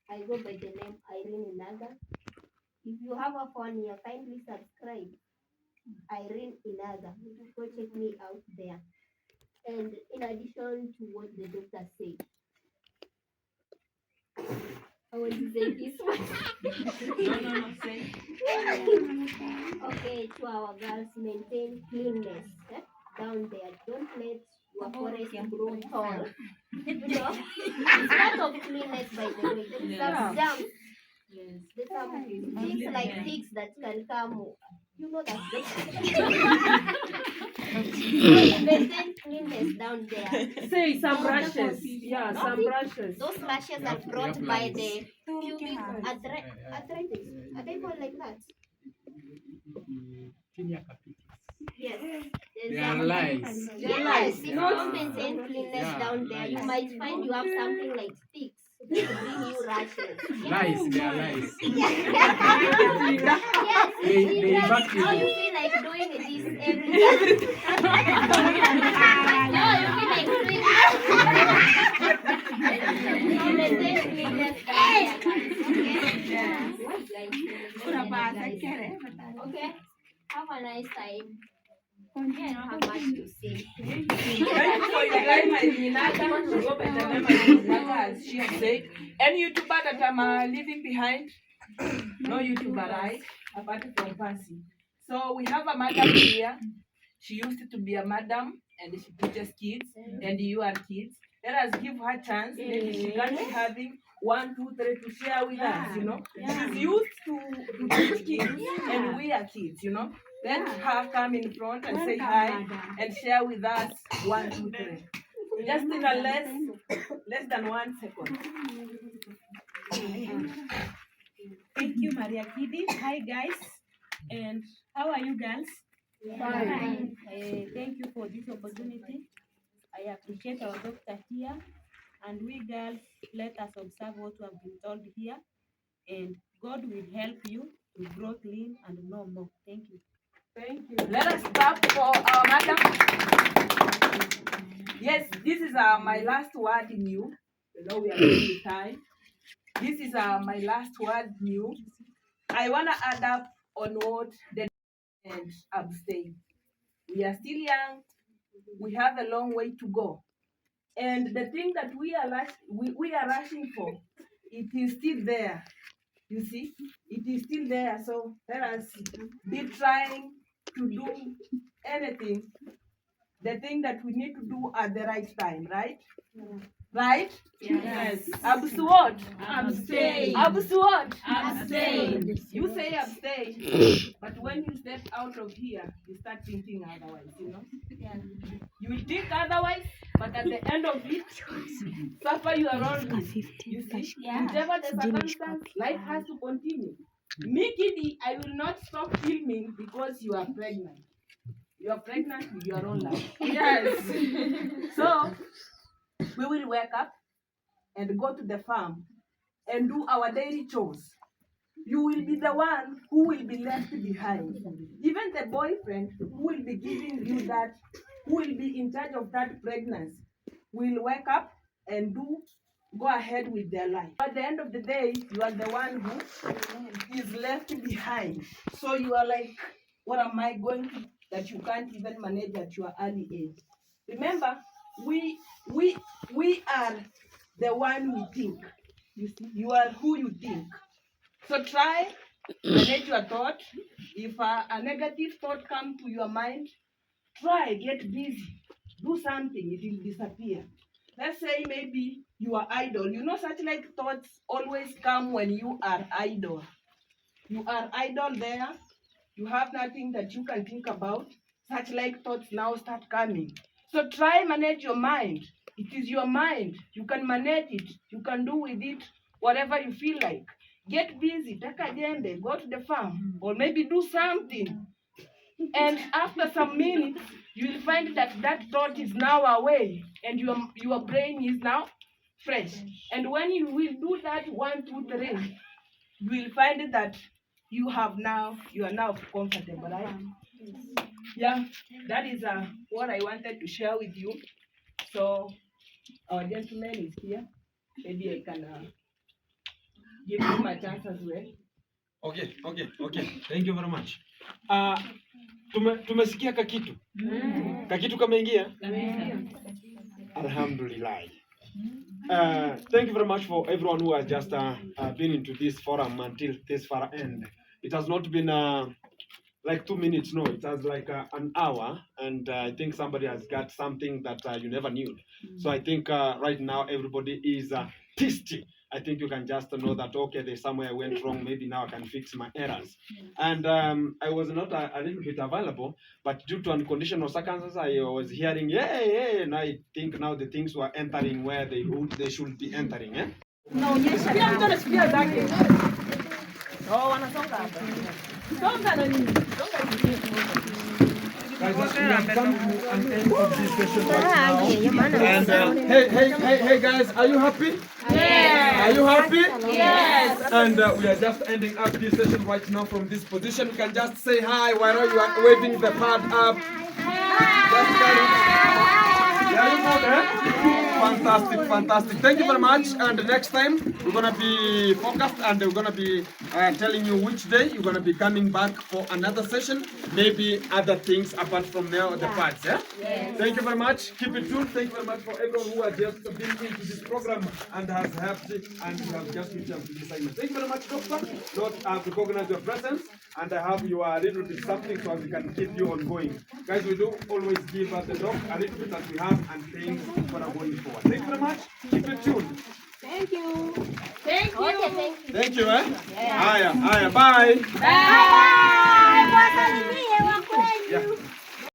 Speaker 6: I go by the name Irene Inaga. If you have a phone here, kindly subscribe. Irene Inaga. Go check me out there. And in addition to what the doctor said, I want to say this one.
Speaker 3: No, say.
Speaker 6: Okay, to our girls, maintain cleanness down there. Don't let your forest grow tall. It's part of cleanness, by the way. There is some jump. There's some things like ticks that can come. You know that. Maintain cleanness down there.
Speaker 5: Say some brushes. Yeah, some brushes.
Speaker 6: Those rashes are brought by the pubic arthritis. Are they called like that? Yes.
Speaker 1: They are lies.
Speaker 6: Yes, if you don't maintain cleanness down there, you might find you have something like sticks to bring you rashes.
Speaker 1: Lies, they are lies.
Speaker 6: Yes,
Speaker 1: They back you
Speaker 6: now you
Speaker 1: up.
Speaker 6: feel like doing this every day. Now you feel like doing this. So maintain cleanness down there. Okay? Have a nice time. I don't have much to say.
Speaker 3: Thank you for your time, Irene Inaga. To go by the name Irene Inaga, as she has said. Any YouTuber that I'm leaving behind? No YouTuber, right? Apart from Percy. So we have a madam here. She used to be a madam and she teaches kids, and you are kids. Let us give her a chance. Maybe she can be having 1, 2, 3 to share with us, you know. She's used to teach kids, and we are kids, you know. Let her come in front and say hi and share with us 1, 2, 3. Just in a less than 1 second.
Speaker 7: Thank you, Maria Kidi. Hi, guys. And how are you, girls?
Speaker 5: Fine.
Speaker 7: Thank you for this opportunity. I appreciate our doctor here. And we girls, let us observe what we have been told here. And God will help you to grow clean and know more. Thank you.
Speaker 5: Thank you.
Speaker 3: Let us clap for our madam. Yes, this is my last word in you. You know, we are going with time. This is my last word in you. I want to add up on what the and abstain. We are still young. We have a long way to go. And the thing that we are rushing for, it is still there. You see, it is still there. So let us be trying to do anything, the thing that we need to do at the right time, right? Right?
Speaker 5: Yes.
Speaker 3: Abstain.
Speaker 5: Abstain.
Speaker 3: Abstain.
Speaker 5: Abstain.
Speaker 3: You say abstain, but when you step out of here, you start thinking otherwise, you know? You will think otherwise, but at the end of it, suffer your own risk. You see, whatever the circumstance, life has to continue. Me, Kiddy, I will not stop filming because you are pregnant. You are pregnant with your own life.
Speaker 5: Yes.
Speaker 3: So, we will wake up and go to the farm and do our daily chores. You will be the one who will be left behind. Even the boyfriend who will be giving you that, who will be in charge of that pregnancy, will wake up and go ahead with their life. At the end of the day, you are the one who is left behind. So you are like, what am I going to, that you can't even manage at your early age? Remember, we are the one we think. You see, you are who you think. So try manage your thought. If a negative thought come to your mind, try get busy, do something. It will disappear. Let's say maybe you are idle. You know, such like thoughts always come when you are idle. You are idle there. You have nothing that you can think about. Such like thoughts now start coming. So try manage your mind. It is your mind. You can manage it. You can do with it whatever you feel like. Get busy, take a jembe, go to the farm, or maybe do something. And after some minutes, you will find that that thought is now away, and your brain is now fresh. And when you will do that 1, 2, 3, you will find that you are now comfortable, right? Yeah, that is what I wanted to share with you. So our gentleman is here. Maybe I can give him a chance as well.
Speaker 4: Okay. Thank you very much. Tumesikia kakitu. Kakitu kameingia? Alhamdulillah. Thank you very much for everyone who has just been into this forum until this far end. It has not been like 2 minutes, no, it has like an hour, and I think somebody has got something that you never knew. So I think right now everybody is thirsty. I think you can just know that, okay, there's somewhere I went wrong, maybe now I can fix my errors. And I was not a little bit available, but due to unconditional circumstances, I was hearing, yeah, and I think now the things were entering where they should be entering. Eh? Guys, we have come to an end of this session right now. And hey guys, are you happy? Yes. Are you happy? Yes. And we are just ending up this session right now from this position. You can just say hi while you are waving the pad up. Just yeah, you good, eh? Fantastic. Thank you very much. And next time we're gonna be focused, and we're gonna be telling you which day you're gonna be coming back for another session. Maybe other things apart from now the parts. Yeah. Yes. Thank you very much. Keep it tuned. Thank you very much for everyone who has just been into this program and has helped it, and you have just reached out to this assignment. Thank you very much, Doctor. Lord, I recognize your presence, and I have you a little bit something so we can keep you on going. Guys, we do always give us the doc a little bit that we have and things for going forward. Thank you very much. Keep it tuned.
Speaker 6: Thank you.
Speaker 4: Thank you.
Speaker 6: Okay, thank you.
Speaker 4: Thank you, eh? Yeah. Bye. Bye.
Speaker 6: Bye.